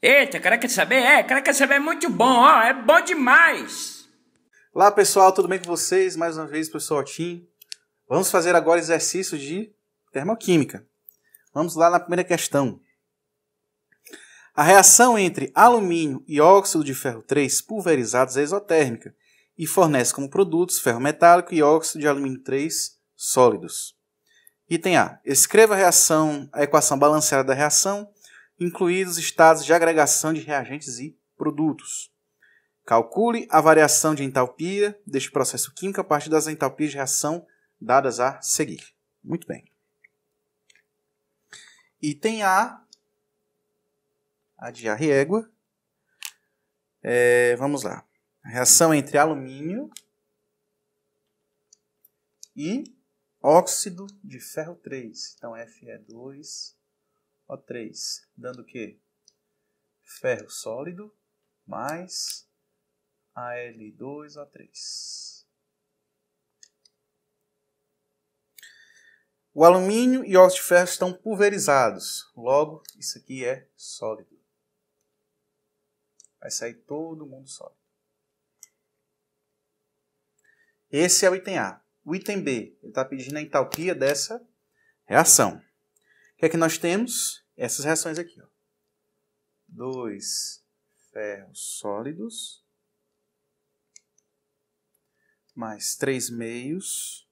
Eita, cara quer saber? Cara quer saber é muito bom, ó, é bom demais. Olá pessoal, tudo bem com vocês? Mais uma vez, professor Otim. Vamos fazer agora exercício de termoquímica. Vamos lá na primeira questão. A reação entre alumínio e óxido de ferro 3 pulverizados é exotérmica e fornece como produtos ferro metálico e óxido de alumínio 3 sólidos. Item A. Escreva a equação balanceada da reação, incluídos estados de agregação de reagentes e produtos. Calcule a variação de entalpia deste processo químico a partir das entalpias de reação dadas a seguir. Muito bem. Item A de a régua. Vamos lá. A reação entre alumínio e óxido de ferro 3. Então, Fe2O3. Dando o quê? Ferro sólido mais Al2O3. O alumínio e o óxido de ferro estão pulverizados. Logo, isso aqui é sólido. Vai sair todo mundo sólido. Esse é o item A. O item B, ele está pedindo a entalpia dessa reação. O que é que nós temos? Essas reações aqui. 2 ferros sólidos mais 3 meios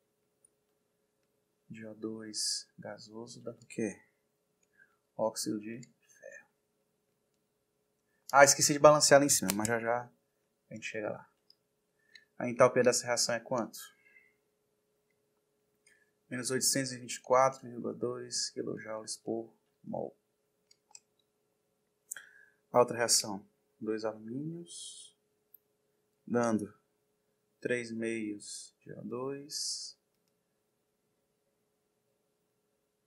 de O2 gasoso, dando o quê? Óxido de ferro. Esqueci de balancear lá em cima, mas já a gente chega lá. A entalpia dessa reação é quanto? Menos 824,2 kJ por mol. A outra reação, 2 alumínios, dando 3 meios de O2,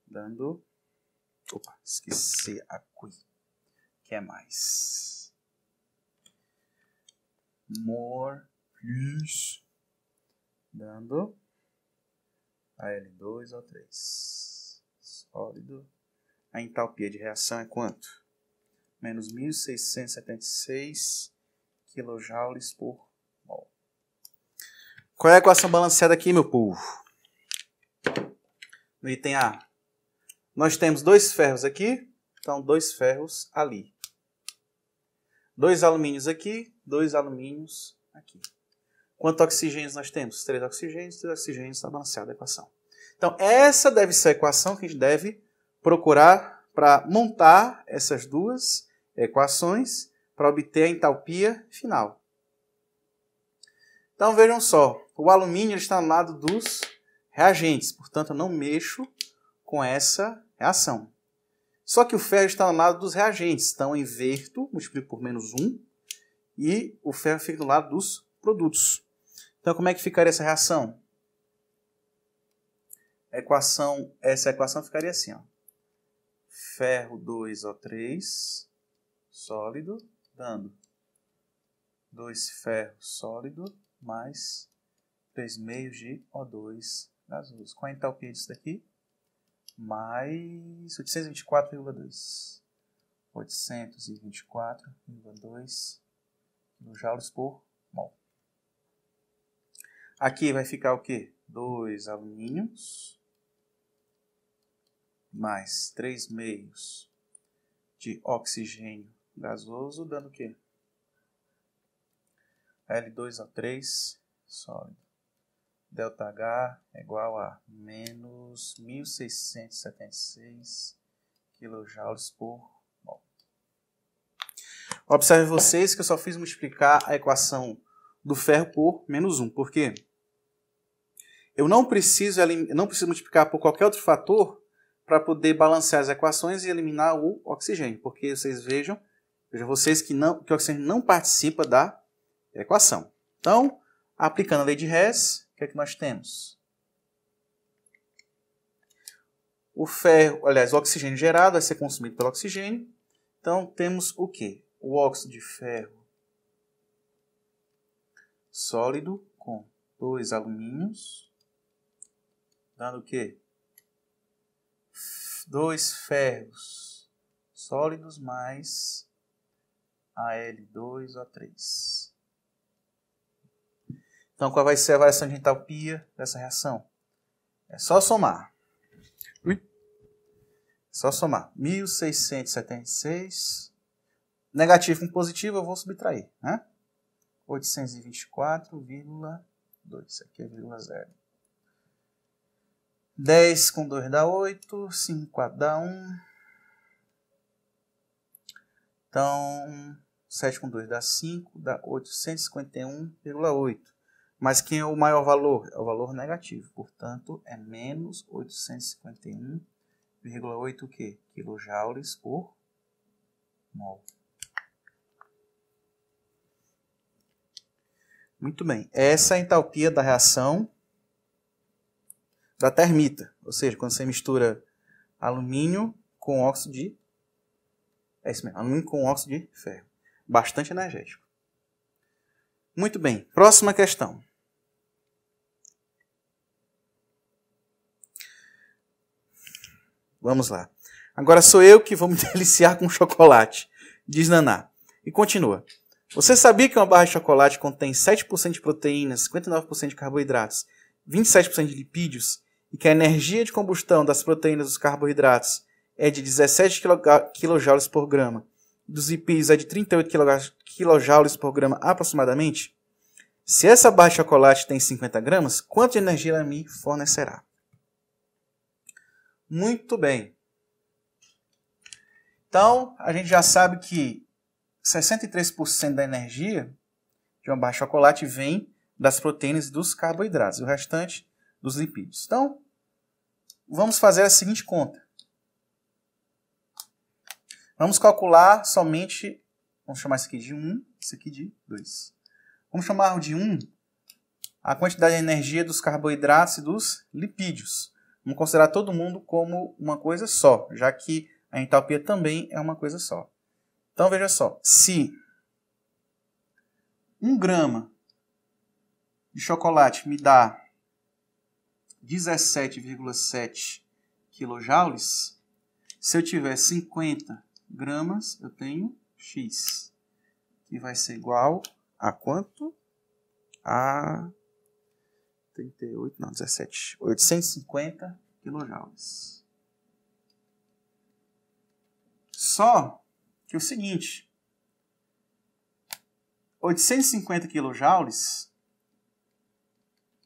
dando... Opa, esqueci aqui. Que é mais? More, please. Dando Al2O3. Sólido. A entalpia de reação é quanto? Menos 1.676 kJ por mol. Qual é a equação balanceada aqui, meu povo? No item A, nós temos 2 ferros aqui, então 2 ferros ali. 2 alumínios aqui, 2 alumínios aqui. Quantos oxigênios nós temos? 3 oxigênios, está balanceada a equação. Então, essa deve ser a equação que a gente deve procurar para montar essas duas equações para obter a entalpia final. Então, vejam só, o alumínio está no lado dos reagentes, portanto, eu não mexo com essa reação. Só que o ferro está no lado dos reagentes, então eu inverto, multiplico por menos 1 e o ferro fica do lado dos produtos. Então, como é que ficaria essa reação? Essa equação ficaria assim, ó. Ferro 2O3 sólido, dando 2 ferros sólido mais 3 meios de O2 gasoso. Qual a entalpia disso daqui? Mais 824,2. 824,2 kJ por mol. Aqui vai ficar o quê? 2 alumínios mais 3 meios de oxigênio gasoso, dando o quê? Al2O3 sólido. ΔH é igual a menos 1.676 kJ por mol. Observe vocês que eu só fiz multiplicar a equação do ferro por menos 1. Por quê? Eu não preciso multiplicar por qualquer outro fator para poder balancear as equações e eliminar o oxigênio. Porque vocês vejam vocês que o oxigênio não participa da equação. Então, aplicando a lei de Hess, o que é que nós temos? O oxigênio gerado vai ser consumido pelo oxigênio. Então, temos o quê? O óxido de ferro sólido com 2 alumínios, dando o quê? 2 ferros sólidos mais Al2O3. Então, qual vai ser a variação de entalpia dessa reação? É só somar. Só somar. 1676. Negativo com positivo eu vou subtrair, né? 824,2. Isso aqui é vírgula 0. 10 com 2 dá 8. 5 com 4 dá 1. Então, 7 com 2 dá 5. Dá 851,8. Mas quem é o maior valor? É o valor negativo. Portanto, é menos 851,8 o quê? Quilojoules por mol. Muito bem. Essa é a entalpia da reação da termita. Ou seja, quando você mistura alumínio com óxido de... É isso mesmo, alumínio com óxido de ferro. Bastante energético. Muito bem. Próxima questão. Vamos lá. Agora sou eu que vou me deliciar com chocolate, diz Naná. E continua. Você sabia que uma barra de chocolate contém 7% de proteínas, 59% de carboidratos, 27% de lipídios, e que a energia de combustão das proteínas dos carboidratos é de 17 kJ por grama, e dos lipídios é de 38 kJ por grama aproximadamente? Se essa barra de chocolate tem 50 gramas, quanto de energia ela me fornecerá? Muito bem. Então, a gente já sabe que 63% da energia de uma barra de chocolate vem das proteínas e dos carboidratos, e o restante dos lipídios. Então, vamos fazer a seguinte conta. Vamos calcular somente, vamos chamar isso aqui de 1, isso aqui de 2. Vamos chamar de 1 a quantidade de energia dos carboidratos e dos lipídios. Vamos considerar todo mundo como uma coisa só, já que a entalpia também é uma coisa só. Então, veja só. Se 1 grama de chocolate me dá 17,7 quilojoules, se eu tiver 50 gramas, eu tenho X, que vai ser igual a quanto? A 850 quilojoules. Só que é o seguinte, 850 quilojoules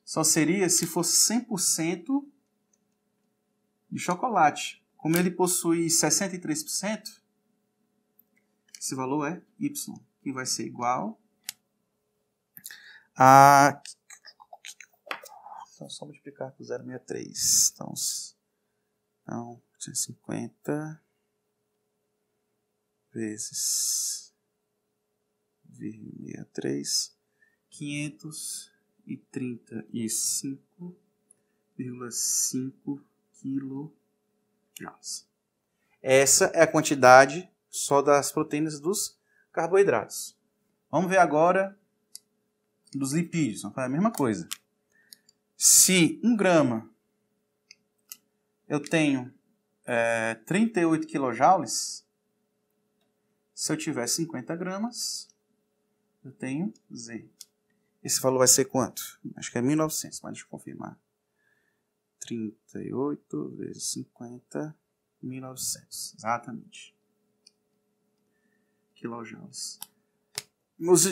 só seria se fosse 100% de chocolate. Como ele possui 63%, esse valor é Y, que vai ser igual a... Então, só multiplicar por 0,63. Então 850 vezes 0,63, 535,5 quilojoules. Essa é a quantidade só das proteínas dos carboidratos. Vamos ver agora dos lipídios. Vamos fazer a mesma coisa. Se 1 grama eu tenho 38 quilojoules, se eu tiver 50 gramas, eu tenho Z. Esse valor vai ser quanto? Acho que é 1900, mas deixa eu confirmar. 38 vezes 50, 1900. Exatamente. Quilojoules.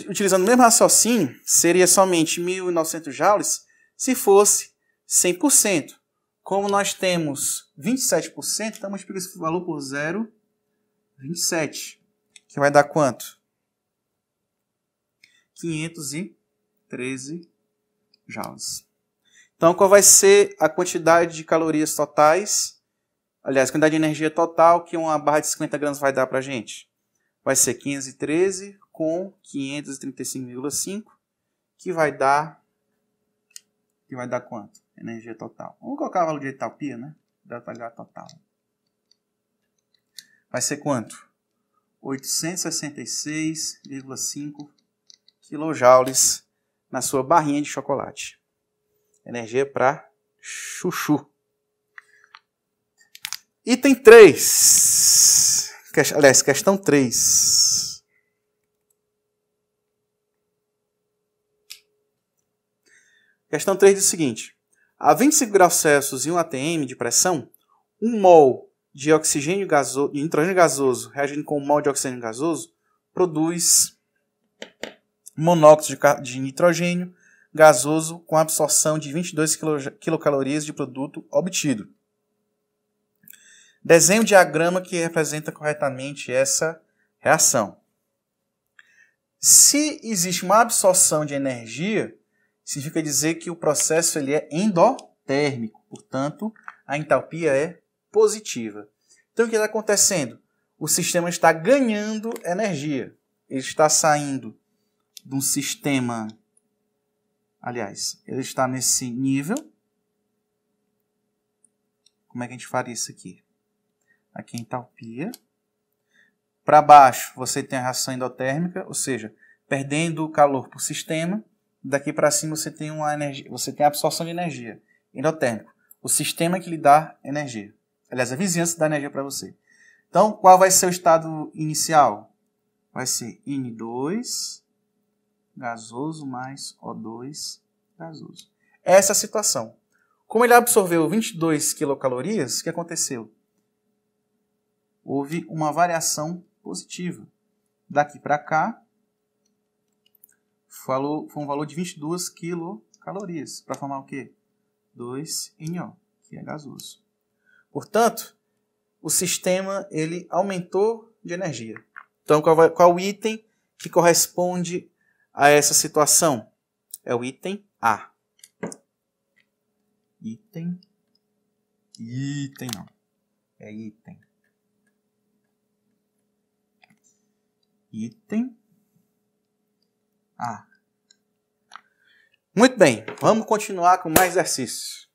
Utilizando o mesmo raciocínio, seria somente 1900 joules se fosse 100%. Como nós temos 27%, então multiplica esse valor por 0,27. Que vai dar quanto? 513 joules. Então, qual vai ser a quantidade de calorias totais? Aliás, a quantidade de energia total que uma barra de 50 gramas vai dar para a gente? Vai ser 513 com 535,5, que vai dar quanto? Energia total. Vamos colocar o valor de entalpia, né? ΔH total. Vai ser quanto? 866,5 quilojoules na sua barrinha de chocolate. Energia para chuchu. Item 3. Aliás, questão 3. Questão 3 diz o seguinte. A 25 graus Celsius e 1 atm de pressão, 1 mol de de nitrogênio gasoso reagindo com 1 mol de oxigênio gasoso produz monóxido de nitrogênio gasoso com absorção de 22 quilocalorias de produto obtido. Desenhe o diagrama que representa corretamente essa reação. Se existe uma absorção de energia, significa dizer que o processo ele é endotérmico, portanto, a entalpia é positiva. Então, o que está acontecendo? O sistema está ganhando energia. Ele está saindo de um sistema... Aliás, ele está nesse nível. Como é que a gente faria isso aqui? Aqui é entalpia. Para baixo, você tem a reação endotérmica, ou seja, perdendo calor para o sistema. Daqui para cima, você tem a absorção de energia. Endotérmico. O sistema que lhe dá energia. Aliás, a vizinhança dá energia para você. Então, qual vai ser o estado inicial? Vai ser N2 gasoso mais O2 gasoso. Essa é a situação. Como ele absorveu 22 quilocalorias, o que aconteceu? Houve uma variação positiva. Daqui para cá, foi um valor de 22 quilocalorias. Para formar o quê? 2NO, que é gasoso. Portanto, o sistema ele aumentou de energia. Então, qual o item que corresponde a essa situação? É o item A. Item não. É item. Item A. Muito bem, vamos continuar com mais exercícios.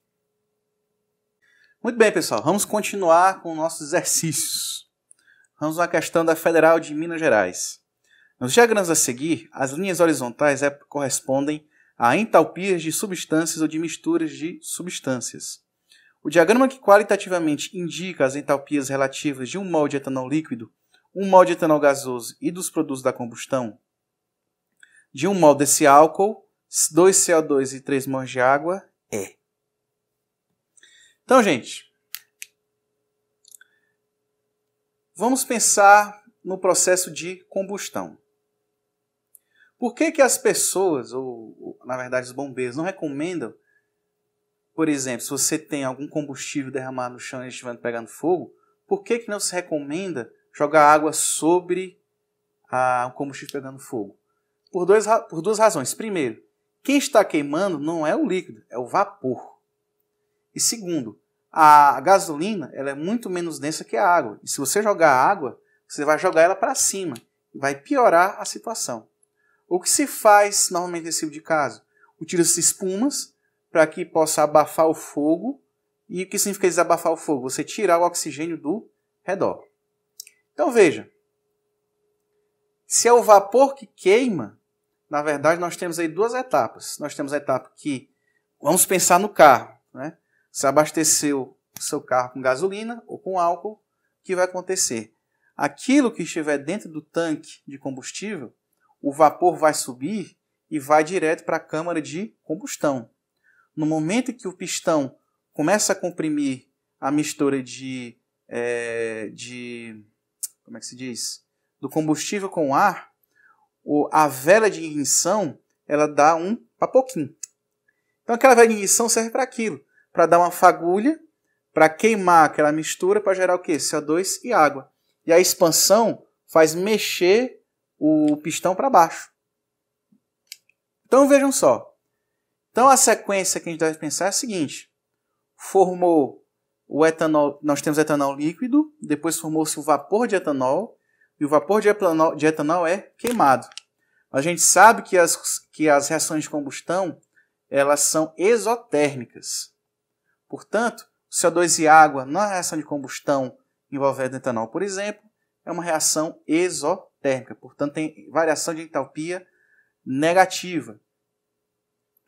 Muito bem, pessoal, vamos continuar com nossos exercícios. Vamos à questão da Federal de Minas Gerais. Nos diagramas a seguir, as linhas horizontais correspondem a entalpias de substâncias ou de misturas de substâncias. O diagrama que qualitativamente indica as entalpias relativas de 1 mol de etanol líquido, 1 mol de etanol gasoso e dos produtos da combustão, de 1 mol desse álcool, 2 CO2 e 3 mol de água, é. Então, gente, vamos pensar no processo de combustão. Por que as pessoas, ou na verdade os bombeiros, não recomendam, por exemplo, se você tem algum combustível derramado no chão e estiver pegando fogo, por que não se recomenda jogar água sobre o combustível pegando fogo? Por duas razões. Primeiro, quem está queimando não é o líquido, é o vapor. E segundo, a gasolina ela é muito menos densa que a água. E se você jogar água, você vai jogar ela para cima. E vai piorar a situação. O que se faz normalmente nesse tipo de caso? Utiliza-se espumas para que possa abafar o fogo. E o que significa desabafar o fogo? Você tirar o oxigênio do redor. Então veja, se é o vapor que queima, na verdade nós temos aí duas etapas. Nós temos a etapa que, vamos pensar no carro, né? Você abasteceu o seu carro com gasolina ou com álcool, o que vai acontecer? Aquilo que estiver dentro do tanque de combustível, o vapor vai subir e vai direto para a câmara de combustão. No momento que o pistão começa a comprimir a mistura como é que se diz? Do combustível com ar, a vela de ignição ela dá um papoquinho. Então aquela vela de ignição serve para aquilo, para dar uma fagulha, para queimar aquela mistura, para gerar o quê? CO2 e água. E a expansão faz mexer o pistão para baixo. Então vejam só. Então a sequência que a gente deve pensar é a seguinte. Formou o etanol, nós temos etanol líquido, depois formou-se o vapor de etanol, e o vapor de etanol é queimado. A gente sabe que as reações de combustão elas são exotérmicas. Portanto, CO2 e água na reação de combustão envolvendo etanol, por exemplo, é uma reação exotérmica. Portanto, tem variação de entalpia negativa.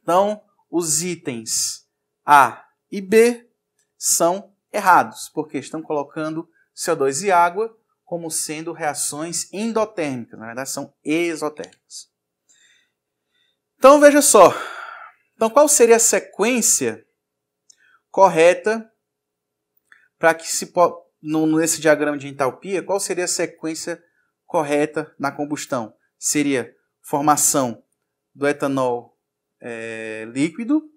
Então, os itens A e B são errados, porque estão colocando CO2 e água como sendo reações endotérmicas. Na verdade, são exotérmicas. Então, veja só. Então, qual seria a sequência correta para que nesse diagrama de entalpia, qual seria a sequência correta na combustão? Seria formação do etanol líquido,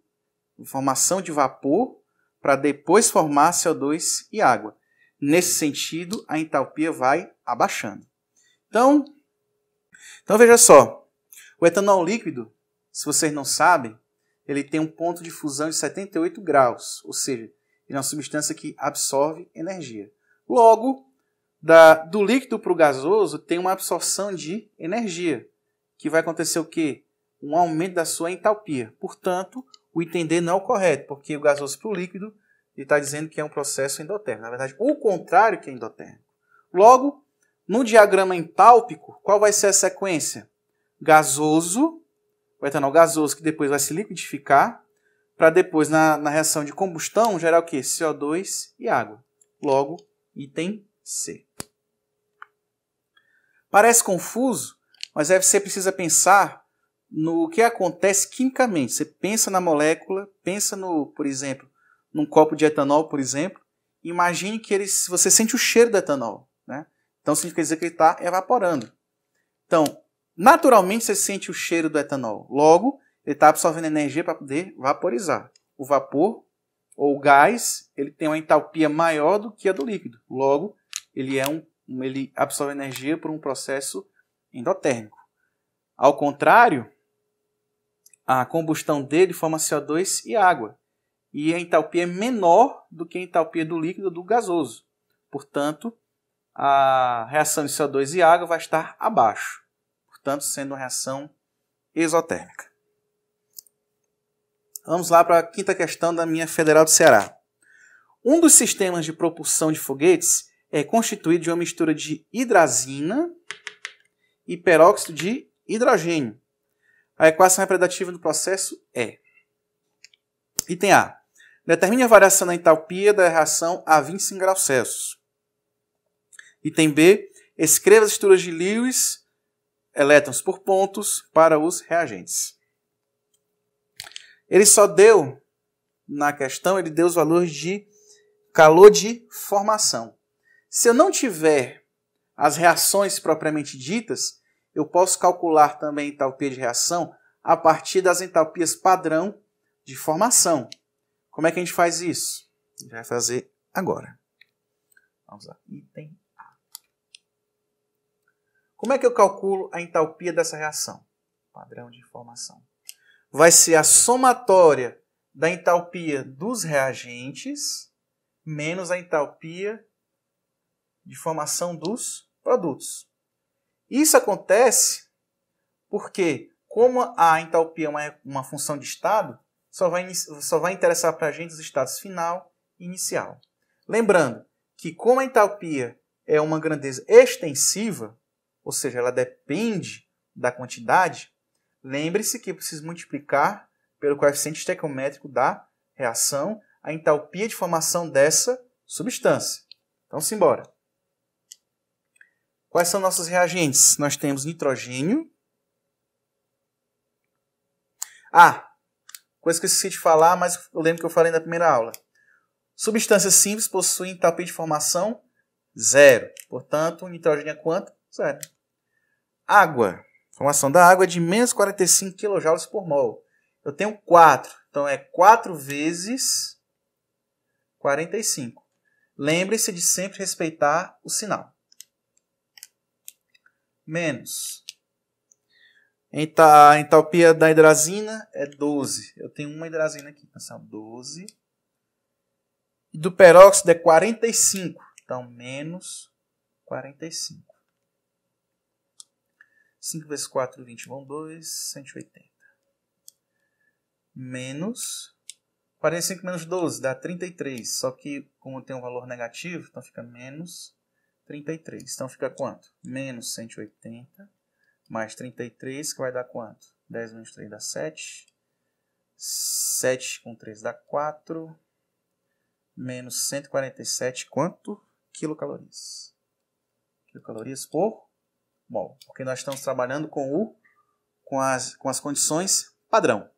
formação de vapor, para depois formar CO2 e água. Nesse sentido, a entalpia vai abaixando. Então veja só, o etanol líquido, se vocês não sabem, ele tem um ponto de fusão de 78 graus, ou seja, ele é uma substância que absorve energia. Logo, do líquido para o gasoso tem uma absorção de energia, que vai acontecer o quê? Um aumento da sua entalpia. Portanto, o entender não é o correto, porque o gasoso para o líquido ele está dizendo que é um processo endotérmico. Na verdade, o contrário que é endotérmico. Logo, no diagrama entálpico, qual vai ser a sequência? Gasoso, o etanol gasoso que depois vai se liquidificar, para depois, na reação de combustão, gerar o quê? CO2 e água. Logo, item C. Parece confuso, mas você precisa pensar no que acontece quimicamente. Você pensa na molécula, pensa por exemplo, num copo de etanol, por exemplo, e imagine que você sente o cheiro do etanol, né? Então, significa dizer que ele está evaporando. Então, naturalmente, você sente o cheiro do etanol. Logo, ele está absorvendo energia para poder vaporizar. O vapor, ou o gás, ele tem uma entalpia maior do que a do líquido. Logo, ele absorve energia por um processo endotérmico. Ao contrário, a combustão dele forma CO2 e água. E a entalpia é menor do que a entalpia do líquido ou do gasoso. Portanto, a reação de CO2 e água vai estar abaixo. Portanto, sendo uma reação exotérmica. Vamos lá para a quinta questão da minha Federal do Ceará. Um dos sistemas de propulsão de foguetes é constituído de uma mistura de hidrazina e peróxido de hidrogênio. A equação representativa do processo é: item A. Determine a variação da entalpia da reação a 25 graus Celsius. Item B. Escreva as estruturas de Lewis, elétrons por pontos, para os reagentes. Ele só deu, na questão, ele deu os valores de calor de formação. Se eu não tiver as reações propriamente ditas, eu posso calcular também a entalpia de reação a partir das entalpias padrão de formação. Como é que a gente faz isso? A gente vai fazer agora. Vamos lá. Item A. Como é que eu calculo a entalpia dessa reação? Padrão de formação. Vai ser a somatória da entalpia dos reagentes menos a entalpia de formação dos produtos. Isso acontece porque, como a entalpia é uma função de estado, só vai interessar para a gente os estados final e inicial. Lembrando que, como a entalpia é uma grandeza extensiva, ou seja, ela depende da quantidade, lembre-se que precisa multiplicar pelo coeficiente estequiométrico da reação a entalpia de formação dessa substância. Então, simbora. Quais são nossos reagentes? Nós temos nitrogênio. Coisa que eu esqueci de falar, mas eu lembro que eu falei na primeira aula. Substâncias simples possuem entalpia de formação 0. Portanto, o nitrogênio é quanto? 0. Água. A formação da água é de menos 45 kJ por mol. Eu tenho 4. Então, é 4 vezes 45. Lembre-se de sempre respeitar o sinal. Menos. A entalpia da hidrazina é 12. Eu tenho uma hidrazina aqui. Então, 12. E do peróxido é 45. Então, menos 45. 5 vezes 4, 20. Vão 2, 180. Menos 45 menos 12 dá 33. Só que, como tem um valor negativo, então fica menos 33. Então, fica quanto? Menos 180. Mais 33, que vai dar quanto? 10 menos 3 dá 7. 7 com 3 dá 4. Menos 147, quanto? Quilocalorias. Quilocalorias por mol. Porque nós estamos trabalhando com as condições padrão.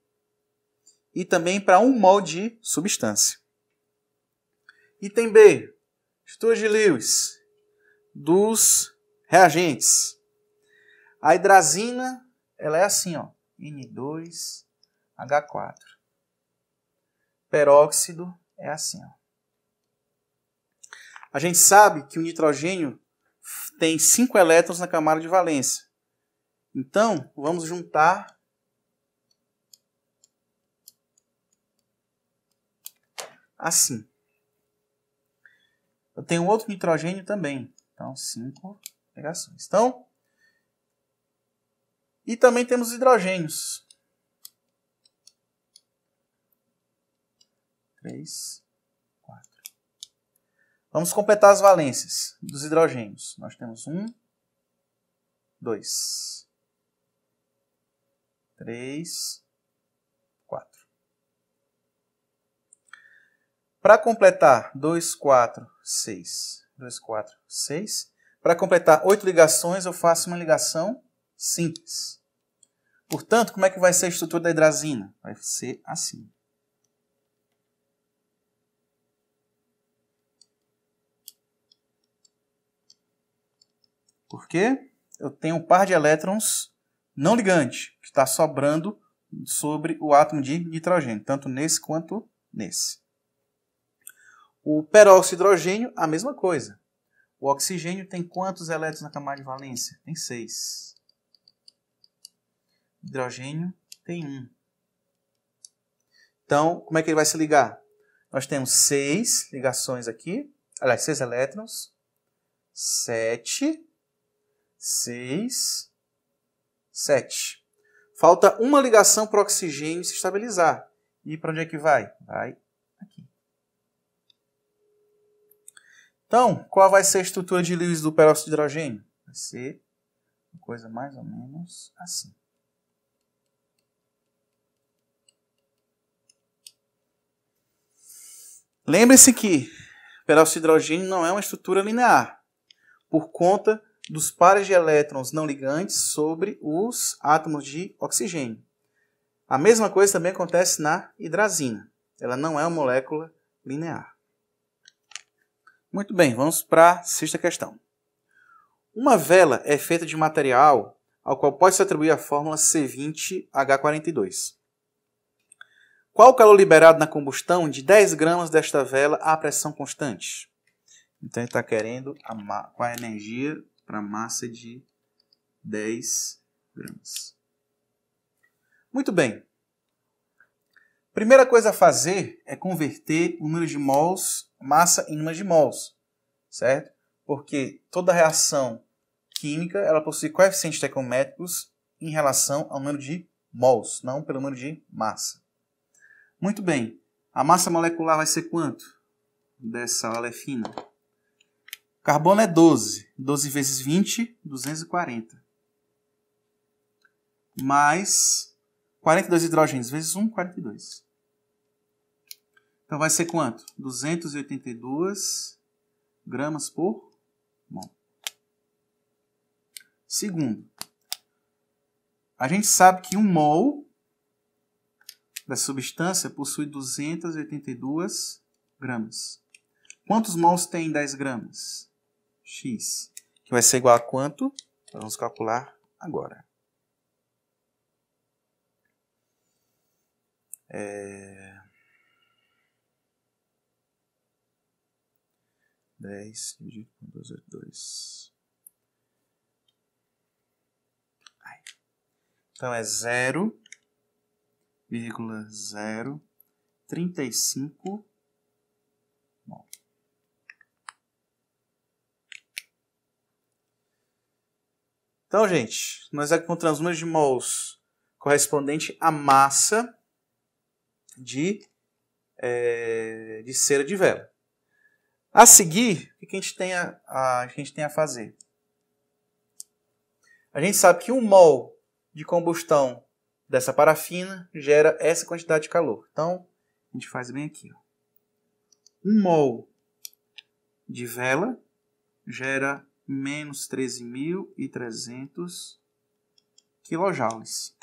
e também para 1 mol de substância. Item B. Estrutura de Lewis dos reagentes. A hidrazina, ela é assim, ó, N2H4. Peróxido é assim, ó. A gente sabe que o nitrogênio tem 5 elétrons na camada de valência. Então, vamos juntar assim. Eu tenho outro nitrogênio também. Então, 5 ligações. Então, e também temos hidrogênios. 3, 4. Vamos completar as valências dos hidrogênios. Nós temos 1, 2, 3, 4. Para completar 2, 4, 6. 2, 4, 6. Para completar 8 ligações, eu faço uma ligação simples. Portanto, como é que vai ser a estrutura da hidrazina? Vai ser assim. Porque eu tenho um par de elétrons não ligante, que está sobrando sobre o átomo de nitrogênio, tanto nesse quanto nesse. O peróxido de hidrogênio, a mesma coisa. O oxigênio tem quantos elétrons na camada de valência? Tem 6. O hidrogênio tem 1. Então, como é que ele vai se ligar? Nós temos 6 ligações aqui. Aliás, 6 elétrons. 7. 6. 7. Falta uma ligação para o oxigênio se estabilizar. E para onde é que vai? Vai aqui. Então, qual vai ser a estrutura de Lewis do peróxido de hidrogênio? Vai ser uma coisa mais ou menos assim. Lembre-se que o peróxido de hidrogênio não é uma estrutura linear, por conta dos pares de elétrons não ligantes sobre os átomos de oxigênio. A mesma coisa também acontece na hidrazina. Ela não é uma molécula linear. Muito bem, vamos para a sexta questão. Uma vela é feita de material ao qual pode-se atribuir a fórmula C20H42. Qual o calor liberado na combustão de 10 gramas desta vela à pressão constante? Então ele está querendo qual a energia para a massa de 10 gramas. Muito bem. Primeira coisa a fazer é converter o número de mols, massa em número de mols, certo? Porque toda reação química ela possui coeficientes estequiométricos em relação ao número de mols, não pelo número de massa. Muito bem. A massa molecular vai ser quanto? Dessa olefina. Carbono é 12. 12 vezes 20, 240. Mais 42 hidrogênios vezes 1, 42. Então vai ser quanto? 282 gramas por mol. Segundo, a gente sabe que 1 mol da substância possui 282 gramas. Quantos mols tem em 10 gramas? X. Que vai ser igual a quanto? Vamos calcular agora. 10 dividido por 282. Então é 0,035 mol. Então, gente, nós encontramos o número de mols correspondente à massa de cera de vela. A seguir, o que a gente tem a fazer? A gente sabe que 1 mol de combustão dessa parafina gera essa quantidade de calor. Então, a gente faz bem aqui. 1 mol de vela gera menos 13.300 kJ.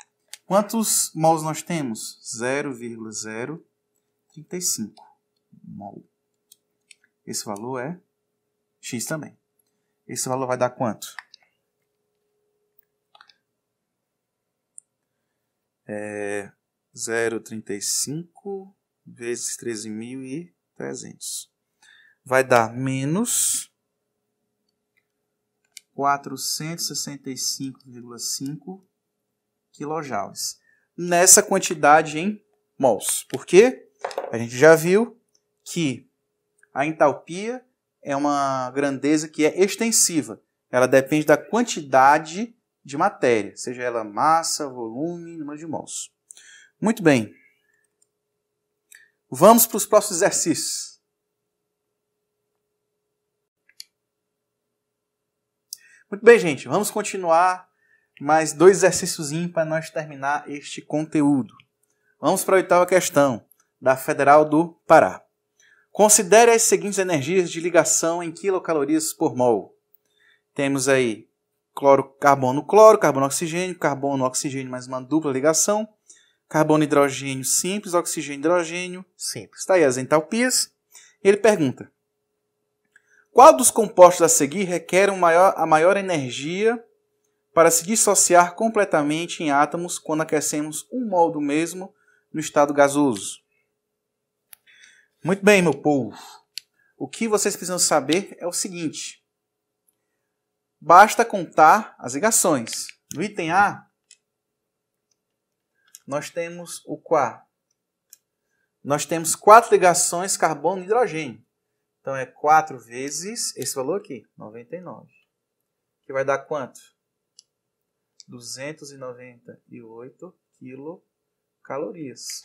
Quantos mols nós temos? 0,035 mol. Esse valor é X também. Esse valor vai dar quanto? 0,35 vezes 13.300. Vai dar menos 465,5 quilojoules. Nessa quantidade em mols. Por quê? A gente já viu que a entalpia é uma grandeza que é extensiva. Ela depende da quantidade de matéria, seja ela massa, volume, número de mols. Muito bem. Vamos para os próximos exercícios. Muito bem, gente. Vamos continuar mais 2 exercícios para nós terminar este conteúdo. Vamos para a 8ª questão, da Federal do Pará. Considere as seguintes energias de ligação em quilocalorias por mol. Temos aí carbono-cloro, carbono-oxigênio, carbono-oxigênio mais uma dupla ligação, carbono-hidrogênio simples, oxigênio-hidrogênio simples. Está aí as entalpias. Ele pergunta: qual dos compostos a seguir requer a maior energia para se dissociar completamente em átomos quando aquecemos 1 mol do mesmo no estado gasoso? Muito bem, meu povo. O que vocês precisam saber é o seguinte. Basta contar as ligações. No item A, nós temos o quê? Nós temos 4 ligações carbono e hidrogênio. Então é 4 vezes esse valor aqui, 99. Que vai dar quanto? 298 quilocalorias.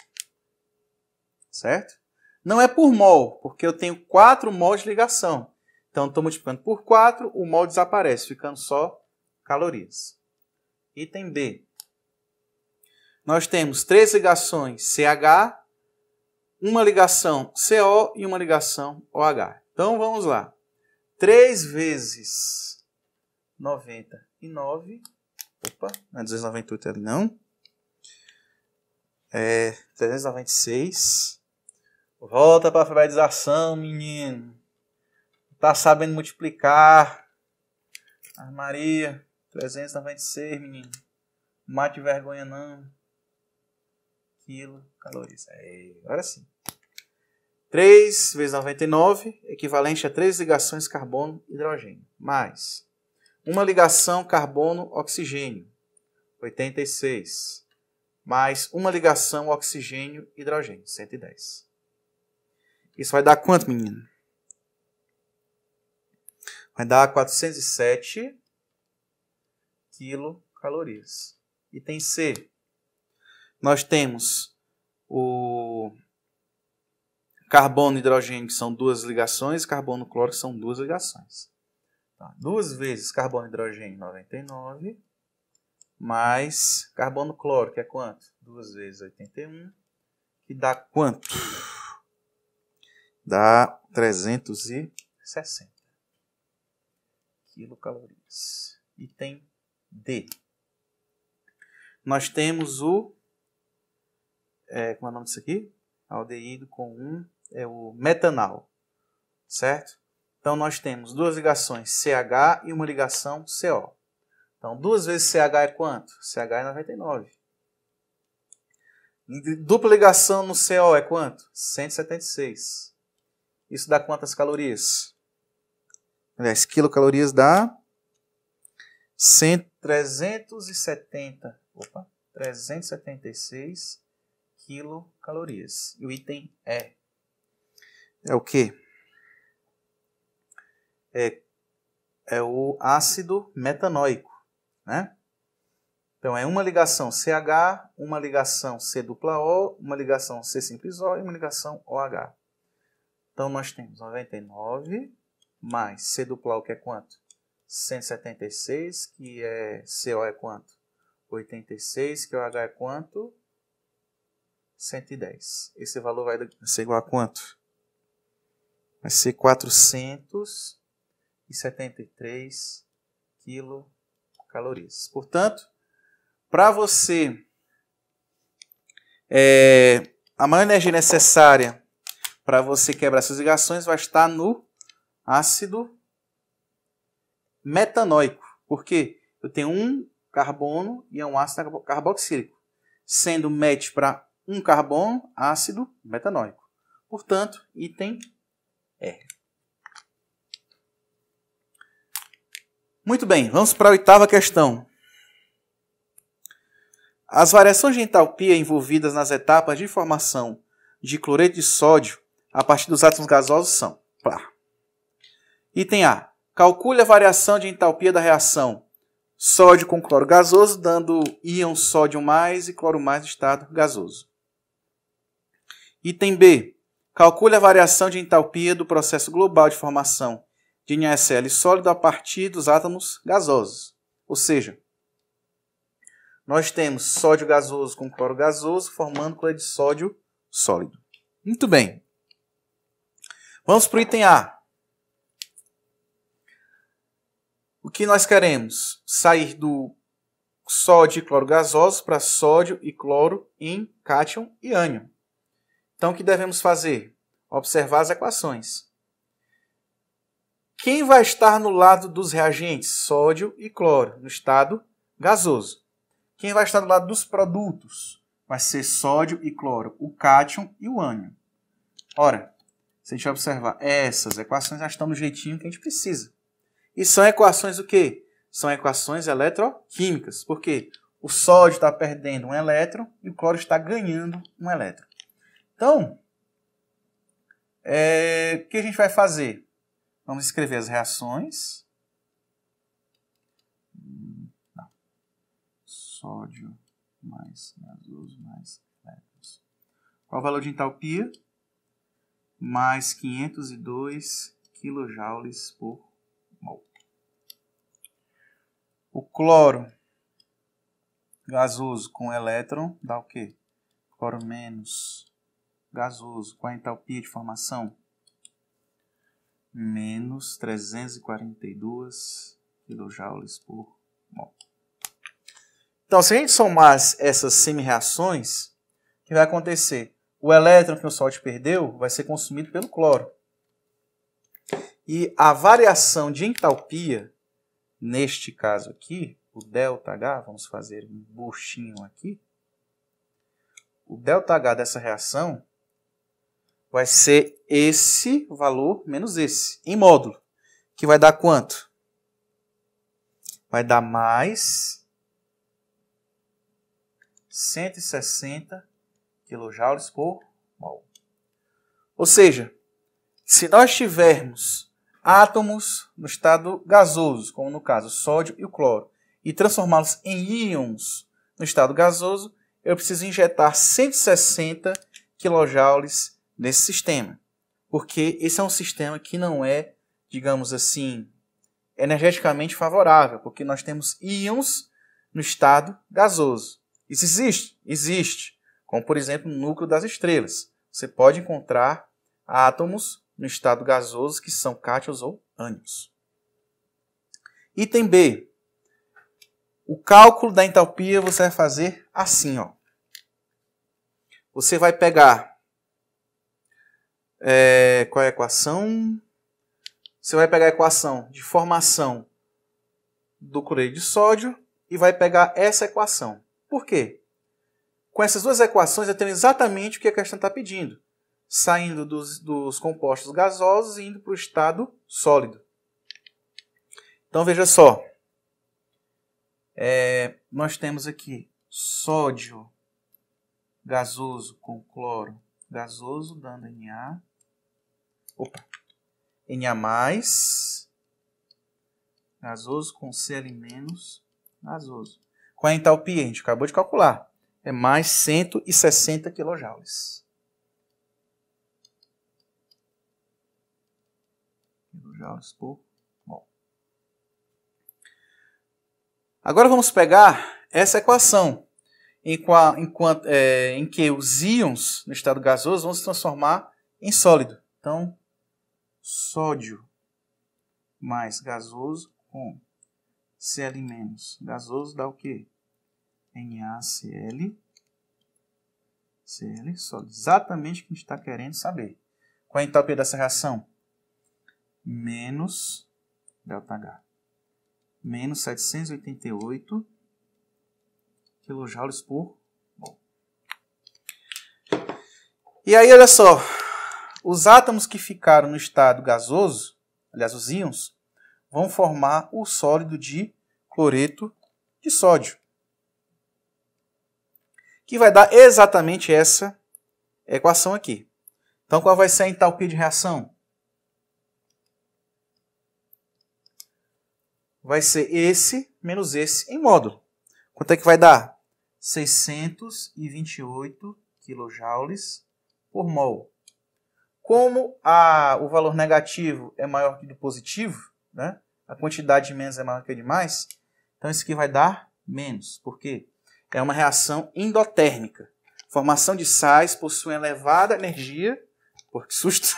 Certo? Não é por mol, porque eu tenho 4 mols de ligação. Então estou multiplicando por 4, o mol desaparece, ficando só calorias. Item B. Nós temos 3 ligações CH, uma ligação CO e uma ligação OH. Então vamos lá. 3 vezes 99. Opa, não é 298 ali não. É 396. Volta para a alfabetização, menino. Tá sabendo multiplicar. Ah, Maria, 396, menino. Não mate vergonha não. Quilocalorias. Agora sim. 3 vezes 99, equivalente a 3 ligações carbono-hidrogênio. Mais uma ligação carbono-oxigênio, 86. Mais uma ligação oxigênio-hidrogênio, 110. Isso vai dar quanto, menino? Vai dar 407 quilocalorias. Item C. Nós temos o carbono e hidrogênio, que são 2 ligações, e carbono-cloro, que são 2 ligações. Tá. 2 vezes carbono e hidrogênio, 99. Mais carbono-cloro, que é quanto? 2 vezes 81. Que dá quanto? Dá 360 quilocalorias. Item D. Nós temos o... como é o nome disso aqui? Aldeído com é o metanal. Certo? Então nós temos 2 ligações CH e uma ligação CO. Então 2 vezes CH é quanto? CH é 99. Dupla ligação no CO é quanto? 176. Isso dá quantas calorias? Aliás, quilocalorias dá 376 quilocalorias. E o item é o quê? É o ácido metanóico, né? Então é uma ligação CH, uma ligação C dupla O, uma ligação C simples O e uma ligação OH. Então nós temos 99 mais C dupla O, que é quanto? 176, que é CO é quanto? 86, que o OH é quanto? 110. Esse valor vai ser igual a quanto? Vai ser 473 quilocalorias. Portanto, para você A maior energia necessária para você quebrar essas ligações vai estar no ácido metanóico. Por quê? Eu tenho um carbono e é um ácido carboxílico. Sendo MET para um carbono, ácido metanóico. Portanto, item R. Muito bem, vamos para a 8ª questão. As variações de entalpia envolvidas nas etapas de formação de cloreto de sódio a partir dos átomos gasosos são... Item A. Calcule a variação de entalpia da reação sódio com cloro gasoso, dando íon sódio mais e cloro mais no estado gasoso. Item B. Calcule a variação de entalpia do processo global de formação de NaCl sólido a partir dos átomos gasosos. Ou seja, nós temos sódio gasoso com cloro gasoso formando cloreto de sódio sólido. Muito bem. Vamos para o item A. O que nós queremos? Sair do sódio e cloro gasoso para sódio e cloro em cátion e ânion. Então, o que devemos fazer? Observar as equações. Quem vai estar no lado dos reagentes? Sódio e cloro, no estado gasoso. Quem vai estar do lado dos produtos? Vai ser sódio e cloro, o cátion e o ânion. Ora, se a gente observar, essas equações já estão do jeitinho que a gente precisa. E são equações o quê? São equações eletroquímicas. Por quê? O sódio está perdendo um elétron e o cloro está ganhando um elétron. Então, o que a gente vai fazer? Vamos escrever as reações. Sódio mais gasoso mais elétrons. Qual o valor de entalpia? Mais 502 kJ por mol. O cloro gasoso com elétron dá o quê? Cloro menos gasoso com a entalpia de formação menos 342 kJ por mol. Então, se a gente somar essas semi-reações, o que vai acontecer? O elétron que o sódio perdeu vai ser consumido pelo cloro. E a variação de entalpia, neste caso aqui, o ΔH, vamos fazer um buchinho aqui. O ΔH dessa reação vai ser esse valor menos esse, em módulo. Que vai dar quanto? Vai dar mais 160 kJ por mol. Ou seja, se nós tivermos átomos no estado gasoso, como no caso o sódio e o cloro, e transformá-los em íons no estado gasoso, eu preciso injetar 160 kJ nesse sistema. Porque esse é um sistema que não é, digamos assim, energeticamente favorável, porque nós temos íons no estado gasoso. Isso existe? Existe. Como, por exemplo, no núcleo das estrelas. Você pode encontrar átomos no estado gasoso que são cátions ou ânions. Item B. O cálculo da entalpia você vai fazer assim. Você vai pegar... qual é a equação? Você vai pegar a equação de formação do cloreto de sódio e vai pegar essa equação. Por quê? Com essas duas equações eu tenho exatamente o que a questão está pedindo. Saindo dos compostos gasosos e indo para o estado sólido. Então veja só. Nós temos aqui sódio gasoso com cloro gasoso, dando Na. Na+, gasoso com Cl- gasoso. Qual é a entalpia? A gente acabou de calcular. É mais 160 kJ. Kilojoules por mol. Agora vamos pegar essa equação, em que os íons no estado gasoso vão se transformar em sólido. Então, sódio mais gasoso com Cl- gasoso dá o quê? NaCl. Cl sólido. Exatamente o que a gente está querendo saber. Qual é a entalpia dessa reação? Menos ΔH. Menos 788 kJ por mol. E aí, olha só. Os átomos que ficaram no estado gasoso, aliás, os íons, vão formar o sólido de cloreto de sódio. Que vai dar exatamente essa equação aqui. Então, qual vai ser a entalpia de reação? Vai ser esse menos esse em módulo. Quanto é que vai dar? 628 kJ por mol. Como o valor negativo é maior que o do positivo, né? A quantidade de menos é maior que a de mais, então isso aqui vai dar menos. Por quê? É uma reação endotérmica. Formação de sais possui elevada energia. Pô, que susto!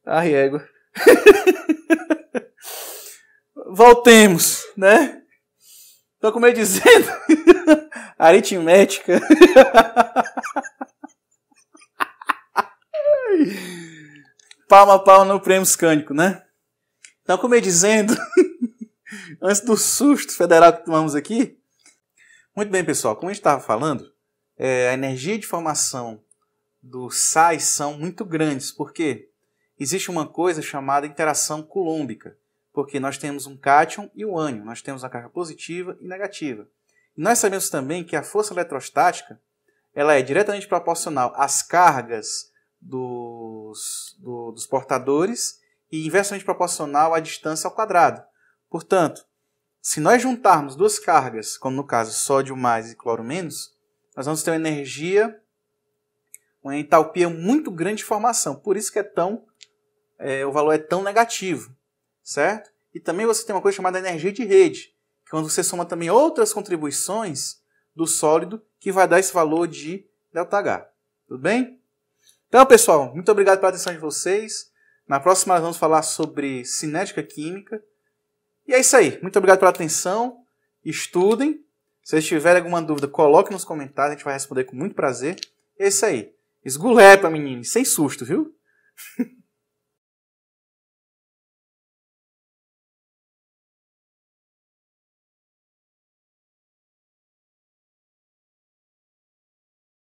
Ai, égua. Voltemos, né? Então, como eu ia dizendo, aritmética. Palma a palma no prêmio Scânico, né? Então, como eu ia dizendo, antes do susto federal que tomamos aqui, muito bem, pessoal, como a gente estava falando, a energia de formação dos sais são muito grandes, porque existe uma coisa chamada interação coulombica, porque nós temos um cátion e um ânion, nós temos a carga positiva e negativa. E nós sabemos também que a força eletrostática ela é diretamente proporcional às cargas dos portadores e inversamente proporcional à distância ao quadrado. Portanto, se nós juntarmos duas cargas, como no caso sódio mais e cloro menos, nós vamos ter uma entalpia muito grande de formação. Por isso que o valor é tão negativo, certo? E também você tem uma coisa chamada energia de rede, que é quando você soma também outras contribuições do sólido, que vai dar esse valor de ΔH. Tudo bem? Então, pessoal, muito obrigado pela atenção de vocês. Na próxima nós vamos falar sobre cinética química. E é isso aí. Muito obrigado pela atenção. Estudem. Se vocês tiverem alguma dúvida, coloquem nos comentários. A gente vai responder com muito prazer. É isso aí. Esgulepa, menino. Sem susto, viu?